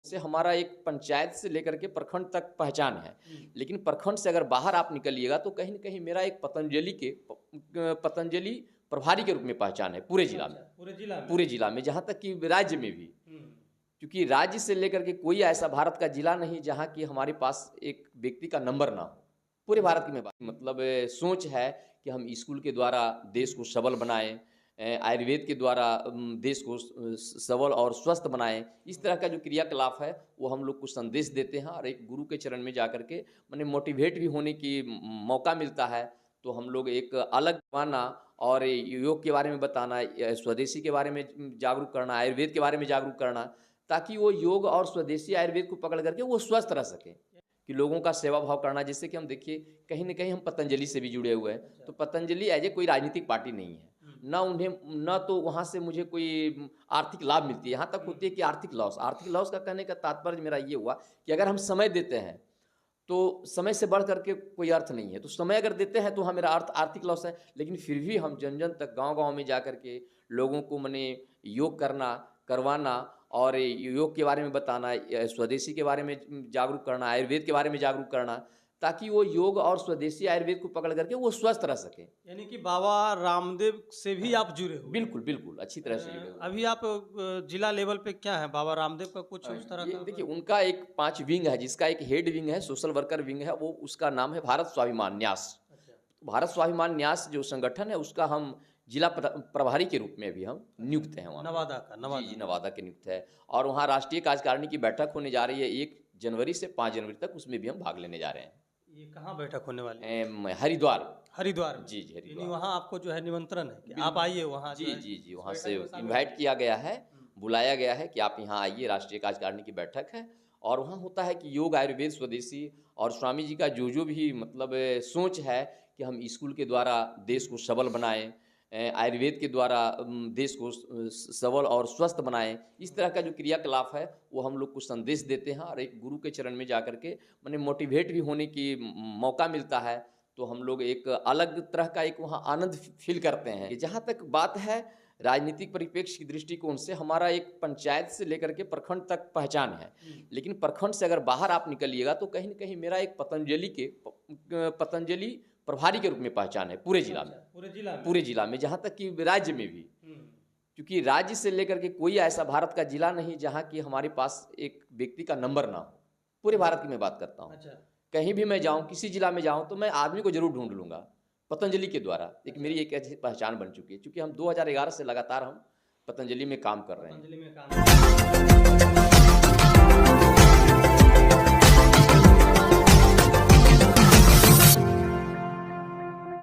से हमारा एक पंचायत से लेकर के प्रखंड तक पहचान है। लेकिन प्रखंड से अगर बाहर आप निकलिएगा तो कहीं न कहीं मेरा एक पतंजलि प्रभारी के रूप में पहचान है पूरे जिला में। पूरे जिला में, जहाँ तक कि राज्य में भी। क्योंकि राज्य से लेकर के कोई ऐसा भारत का जिला नहीं जहाँ की हमारे पास एक व्यक्ति का नंबर ना हो। पूरे भारत की मैं बात मतलब सोच है कि हम स्कूल के द्वारा देश को सबल बनाएं, आयुर्वेद के द्वारा देश को सबल और स्वस्थ बनाएं। इस तरह का जो क्रियाकलाप है वो हम लोग को संदेश देते हैं और एक गुरु के चरण में जा कर के माने मोटिवेट भी होने की मौका मिलता है। तो हम लोग एक अलग माना और योग के बारे में बताना, स्वदेशी के बारे में जागरूक करना, आयुर्वेद के बारे में जागरूक करना, ताकि वो योग और स्वदेशी आयुर्वेद को पकड़ करके वो स्वस्थ रह सके। कि लोगों का सेवा भाव करना, जिससे कि हम देखिए कहीं न कहीं हम पतंजलि से भी जुड़े हुए हैं। तो पतंजलि एज ए कोई राजनीतिक पार्टी नहीं है, न तो वहाँ से मुझे कोई आर्थिक लाभ मिलती है। यहाँ तक होती है कि आर्थिक लॉस का कहने का तात्पर्य मेरा ये हुआ कि अगर हम समय देते हैं तो समय से बढ़ करके कोई अर्थ नहीं है। तो समय अगर देते हैं तो हाँ मेरा अर्थ आर्थिक लॉस है, लेकिन फिर भी हम जन जन तक गांव-गांव में जा कर के लोगों को माने योग करवाना और योग के बारे में बताना, स्वदेशी के बारे में जागरूक करना, आयुर्वेद के बारे में जागरूक करना, ताकि वो योग और स्वदेशी आयुर्वेद को पकड़ करके वो स्वस्थ रह सके। यानी कि बाबा रामदेव से भी आप जुड़े हो? बिल्कुल बिल्कुल, अच्छी तरह से जुड़े हो। अभी आप जिला लेवल पे क्या है, बाबा रामदेव का कुछ उस तरह का? देखिए उनका एक 5 विंग है, जिसका एक हेड विंग है, सोशल वर्कर विंग है, वो उसका नाम है भारत स्वाभिमान न्यास। भारत स्वाभिमान न्यास जो संगठन है उसका हम जिला प्रभारी के रूप में भी हम नियुक्त हैं वहाँ। नवादा के नियुक्त है। और वहाँ राष्ट्रीय कार्यकारिणी की बैठक होने जा रही है 1 जनवरी से 5 जनवरी तक, उसमें भी हम भाग लेने जा रहे हैं। ये कहाँ बैठक होने वाली है? हरिद्वार। जी हरिद्वार। वहाँ आपको जो है निमंत्रण है कि आप आइए वहाँ? जी वहाँ से इन्वाइट किया गया है, बुलाया गया है कि आप यहाँ आइए, राष्ट्रीय कार्यकारिणी की बैठक है। और वहाँ होता है कि योग, आयुर्वेद, स्वदेशी और स्वामी जी का जो भी मतलब सोच है कि हम स्कूल के द्वारा देश को सबल बनाएं, आयुर्वेद के द्वारा देश को सबल और स्वस्थ बनाएं। इस तरह का जो क्रियाकलाप है वो हम लोग को संदेश देते हैं और एक गुरु के चरण में जा कर के माने मोटिवेट भी होने की मौका मिलता है। तो हम लोग एक अलग तरह का एक वहाँ आनंद फील करते हैं। कि जहाँ तक बात है राजनीतिक परिप्रेक्ष्य की दृष्टिकोण से हमारा एक पंचायत से लेकर के प्रखंड तक पहचान है। लेकिन प्रखंड से अगर बाहर आप निकलिएगा तो कहीं न कहीं मेरा एक पतंजलि प्रभारी के रूप में पहचान है पूरे जिला में। पूरे जिला में, जहाँ तक कि राज्य में भी। क्योंकि राज्य से लेकर के कोई ऐसा भारत का जिला नहीं जहाँ की हमारे पास एक व्यक्ति का नंबर ना हो। पूरे भारत की मैं बात करता हूँ। कहीं भी मैं जाऊँ, किसी जिला में जाऊँ तो मैं आदमी को जरूर ढूंढ लूंगा पतंजलि के द्वारा। एक मेरी एक ऐसी पहचान बन चुकी है, क्योंकि हम 2011 से लगातार हम पतंजलि में काम कर रहे हैं।